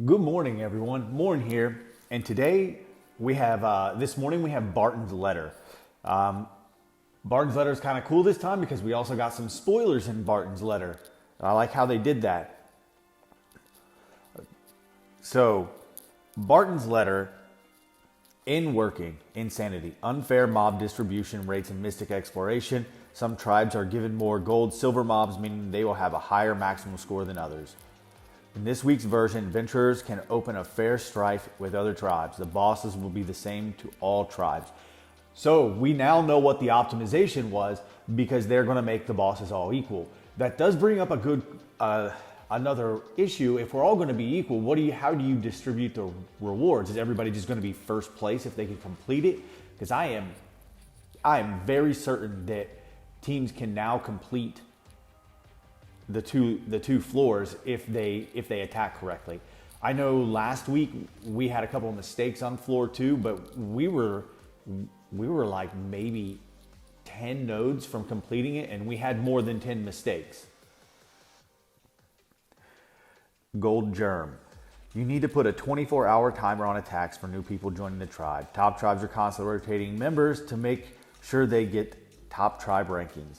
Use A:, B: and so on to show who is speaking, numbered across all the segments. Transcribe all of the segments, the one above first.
A: Good morning, everyone. MourN here, and today we have this morning we have Barton's letter. Barton's letter is kind of cool this time because we also got some spoilers in Barton's letter. I like how they did that. So, Barton's letter: in working, insanity, unfair mob distribution rates in Mystic exploration. Some tribes are given more gold, silver mobs, meaning they will have a higher maximum score than others. In this week's version, adventurers can open a fair strife with other tribes. The bosses will be the same to all tribes. So we now know what the optimization was because they're going to make the bosses all equal. That does bring up a good another issue. If we're all going to be equal, how do you distribute the rewards? Is everybody just going to be first place if they can complete it? Because I am very certain that teams can now complete the two floors if they attack correctly. I know last week we had a couple of mistakes on floor 2, but we were like maybe 10 nodes from completing it, and we had more than 10 mistakes. Gold Germ. You need to put a 24-hour timer on attacks for new people joining the tribe. Top tribes are constantly rotating members to make sure they get top tribe rankings.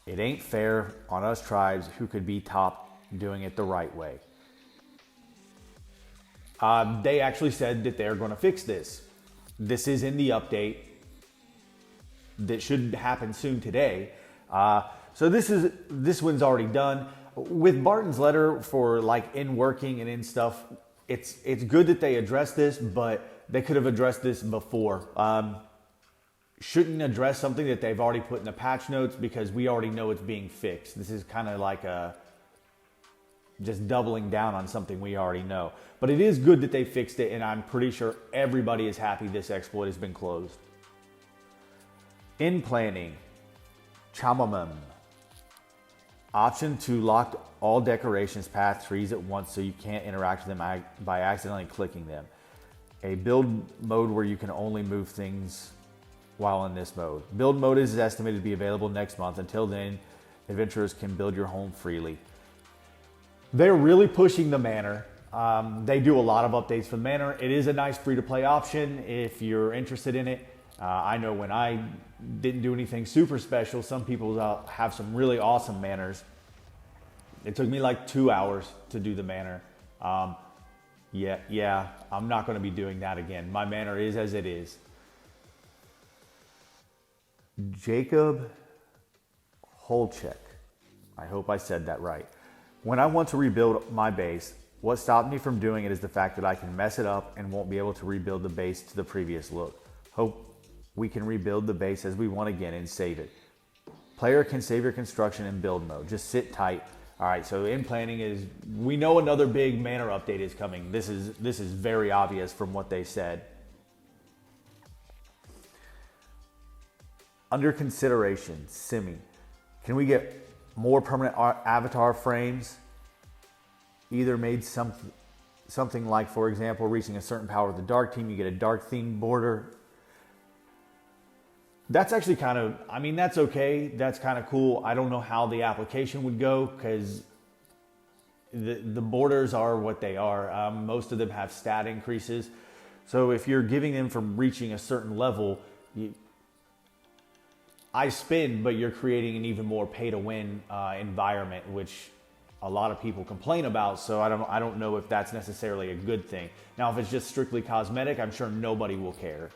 A: It ain't fair on us tribes who could be top doing it the right way. They actually said that they're going to fix this. This is in the update that should happen soon today. So this one's already done. With Barton's letter for like in working and in stuff, it's good that they addressed this, but they could have addressed this before. Shouldn't address something that they've already put in the patch notes because we already know it's being fixed. This is kind of like just doubling down on something we already know. But it is good that they fixed it, and I'm pretty sure everybody is happy this exploit has been closed. In planning, Chamamam. Option to lock all decorations, path, trees at once so you can't interact with them by accidentally clicking them. A build mode where you can only move things while in this mode. Build mode is estimated to be available next month. Until then, adventurers can build your home freely. They're really pushing the manor. They do a lot of updates for the manor. It is a nice free-to-play option if you're interested in it. I know when I didn't do anything super special, some people have some really awesome manors. It took me like 2 hours to do the manor. Yeah, I'm not going to be doing that again. My manor is as it is. Jacob Holchek. I hope I said that right. When I want to rebuild my base, what stopped me from doing it is the fact that I can mess it up and won't be able to rebuild the base to the previous look. Hope we can rebuild the base as we want again and save it. Player can save your construction in build mode. Just sit tight. All right, so in planning is, we know another big manor update is coming. This is very obvious from what they said. Under consideration, Simi. Can we get more permanent avatar frames? Either made something like, for example, reaching a certain power with the dark team, you get a dark themed border. That's actually that's okay. That's kind of cool. I don't know how the application would go because the borders are what they are. Most of them have stat increases. So if you're giving them from reaching a certain level, I spin, but you're creating an even more pay-to-win environment, which a lot of people complain about. So I don't know if that's necessarily a good thing. Now, if it's just strictly cosmetic, I'm sure nobody will care.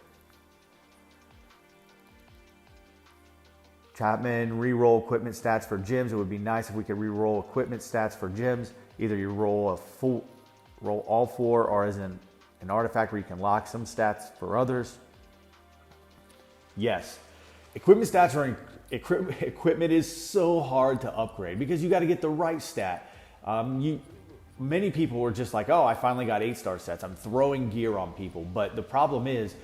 A: Chapman, re-roll equipment stats for gyms. It would be nice if we could re-roll equipment stats for gyms. Either you roll all 4, or as an artifact where you can lock some stats for others. Yes. Equipment stats are equipment is so hard to upgrade because you got to get the right stat. Many people were just like, oh, I finally got 8-star sets. I'm throwing gear on people, but the problem is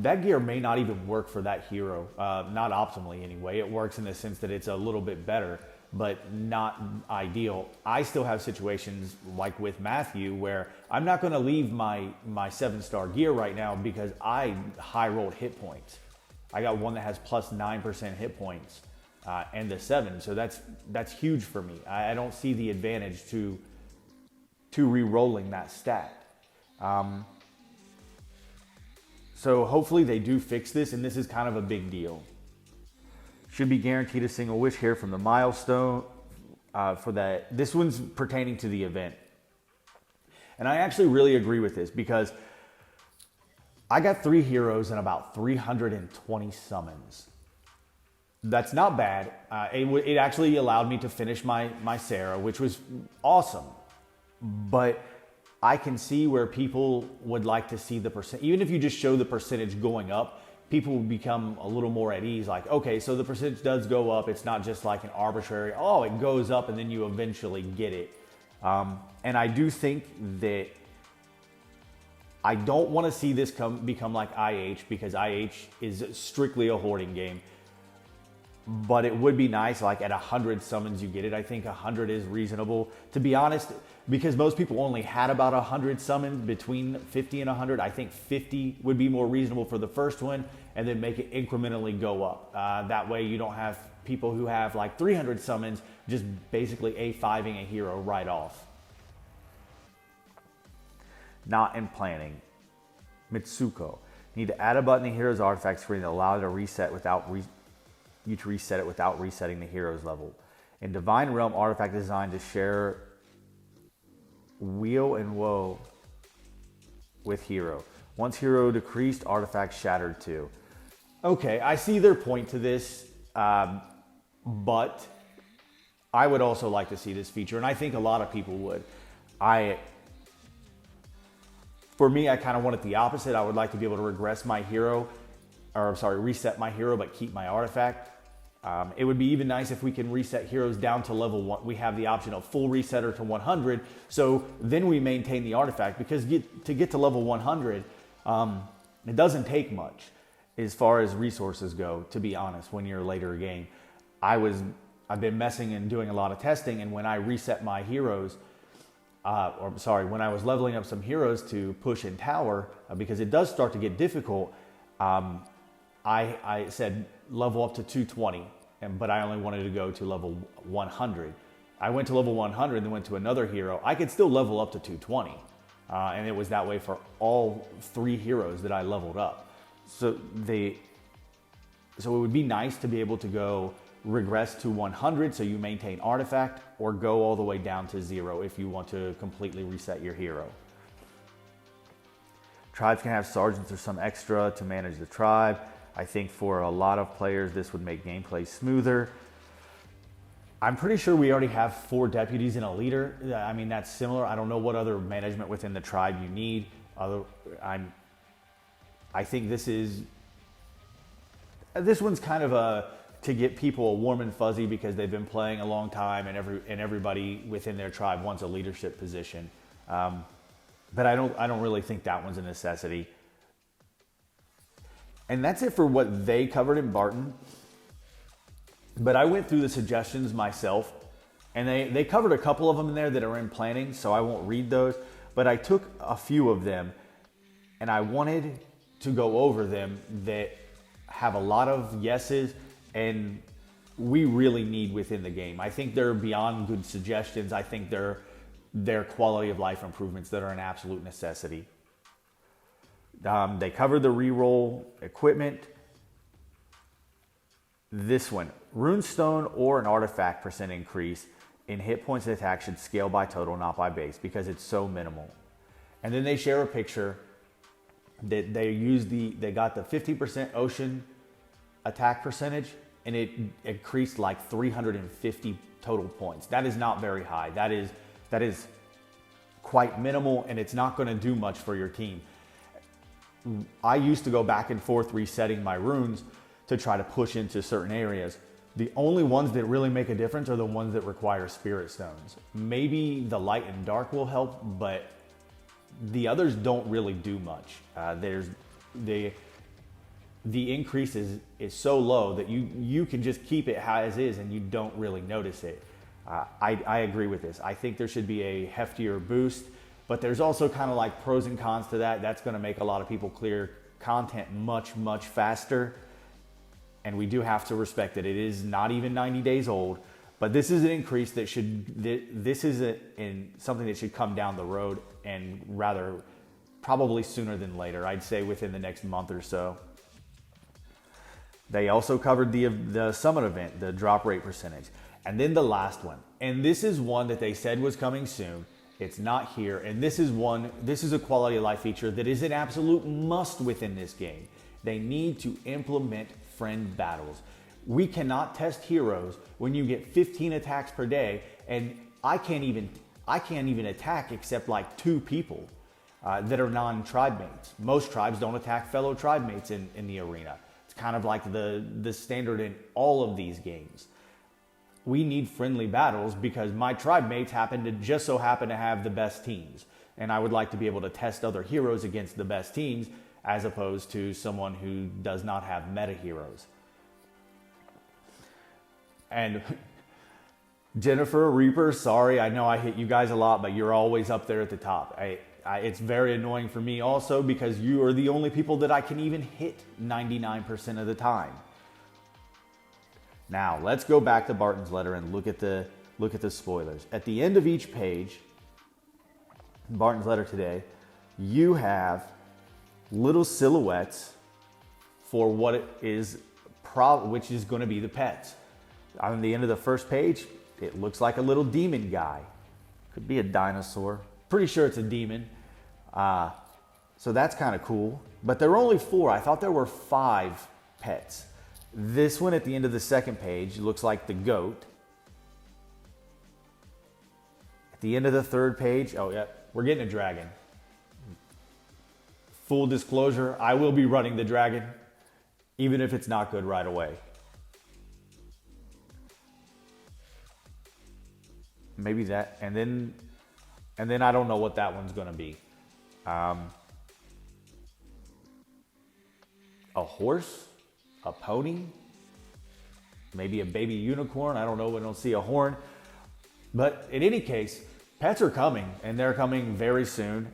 A: that gear may not even work for that hero, not optimally anyway. It works in the sense that it's a little bit better, but not ideal. I still have situations like with Matthew where I'm not going to leave my 7-star gear right now because I high rolled hit points. I got one that has plus 9% hit points and the 7, so that's huge for me. I don't see the advantage to to re-rolling that stat. So hopefully they do fix this, and this is kind of a big deal. Should be guaranteed a single wish here from the milestone for that. This one's pertaining to the event. And I actually really agree with this because I got 3 heroes and about 320 summons. That's not bad. It actually allowed me to finish my Sarah, which was awesome. But I can see where people would like to see the percent. Even if you just show the percentage going up, people will become a little more at ease. Like, okay, so the percentage does go up. It's not just like an arbitrary, oh, it goes up and then you eventually get it. And I do think that I don't want to see this become like IH, because IH is strictly a hoarding game. But it would be nice, like at 100 summons you get it. I think 100 is reasonable. To be honest, because most people only had about 100 summons, between 50 and 100, I think 50 would be more reasonable for the first one, and then make it incrementally go up. That way you don't have people who have like 300 summons just basically A5ing a hero right off. Not in planning. Mitsuko. Need to add a button to hero's artifact screen to allow it to reset without you to reset it without resetting the hero's level. In Divine Realm, artifact designed to share wheel and woe with hero. Once hero decreased, artifact shattered too. Okay, I see their point to this, but I would also like to see this feature, and I think a lot of people would. For me, I kind of want it the opposite. I would like to be able to reset my hero, but keep my artifact. It would be even nice if we can reset heroes down to level 1. We have the option of full resetter to 100, so then we maintain the artifact, because to get to level 100, it doesn't take much as far as resources go, to be honest. When you're later game, I've been messing and doing a lot of testing, and when I reset my heroes, when I was leveling up some heroes to push in tower, because it does start to get difficult, I said level up to 220, but I only wanted to go to level 100. I went to level 100 and then went to another hero. I could still level up to 220, and it was that way for all 3 heroes that I leveled up. So it would be nice to be able to go regress to 100 so you maintain artifact, or go all the way down to 0 if you want to completely reset your hero. Tribes can have sergeants or some extra to manage the tribe. I think for a lot of players this would make gameplay smoother. I'm pretty sure we already have 4 deputies and a leader. I mean, that's similar. I don't know what other management within the tribe you need. I think this one's kind of to get people a warm and fuzzy, because they've been playing a long time, and everybody within their tribe wants a leadership position. But I don't really think that one's a necessity. And that's it for what they covered in Barton. But I went through the suggestions myself, and they covered a couple of them in there that are in planning, so I won't read those. But I took a few of them, and I wanted to go over them that have a lot of yeses and we really need within the game. I think they're beyond good suggestions. I think they're quality of life improvements that are an absolute necessity. They covered the reroll equipment. This one, runestone or an artifact % increase in hit points and attack should scale by total, not by base, because it's so minimal. And then they share a picture that they got the 50% ocean attack percentage, and it increased like 350 total points. That is not very high. That is quite minimal, and it's not going to do much for your team. I used to go back and forth resetting my runes to try to push into certain areas. The only ones that really make a difference are the ones that require spirit stones. Maybe the light and dark will help, but the others don't really do much. The increase is so low that you can just keep it as is and you don't really notice it. I agree with this. I think there should be a heftier boost, but there's also kind of like pros and cons to that. That's going to make a lot of people clear content much, much faster. And we do have to respect that it is not even 90 days old, But this is an increase that this is something that should come down the road, and rather probably sooner than later. I'd say within the next month or so. They also covered the summit event, the drop rate percentage. And then the last one. And this is one that they said was coming soon. It's not here. And this is a quality of life feature that is an absolute must within this game. They need to implement friend battles. We cannot test heroes when you get 15 attacks per day, and I can't even attack except like 2 people that are non-tribe mates. Most tribes don't attack fellow tribe mates in the arena. It's kind of like the standard in all of these games. We need friendly battles because my tribe mates just so happen to have the best teams. And I would like to be able to test other heroes against the best teams as opposed to someone who does not have meta heroes. And Jennifer, Reaper, sorry, I know I hit you guys a lot, but you're always up there at the top. It's very annoying for me also because you are the only people that I can even hit 99% of the time. Now, let's go back to Barton's letter and look at the spoilers. At the end of each page, Barton's letter today, you have little silhouettes for what it is, which is going to be the pets. On the end of the first page, it looks like a little demon guy. Could be a dinosaur. Pretty sure it's a demon. So that's kind of cool. But there are only 4. I thought there were 5 pets. This one at the end of the second page looks like the goat. At the end of the third page, oh yeah, we're getting a dragon. Full disclosure, I will be running the dragon, even if it's not good right away. Maybe that, and then I don't know what that one's going to be. A horse, a pony, maybe a baby unicorn. I don't know. I don't see a horn. But in any case, pets are coming, and they're coming very soon.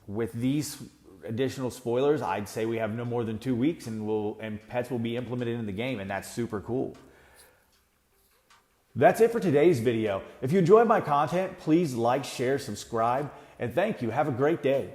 A: With these additional spoilers, I'd say we have no more than 2 weeks, and pets will be implemented in the game, and that's super cool. That's it for today's video. If you enjoyed my content, please like, share, subscribe, and thank you. Have a great day.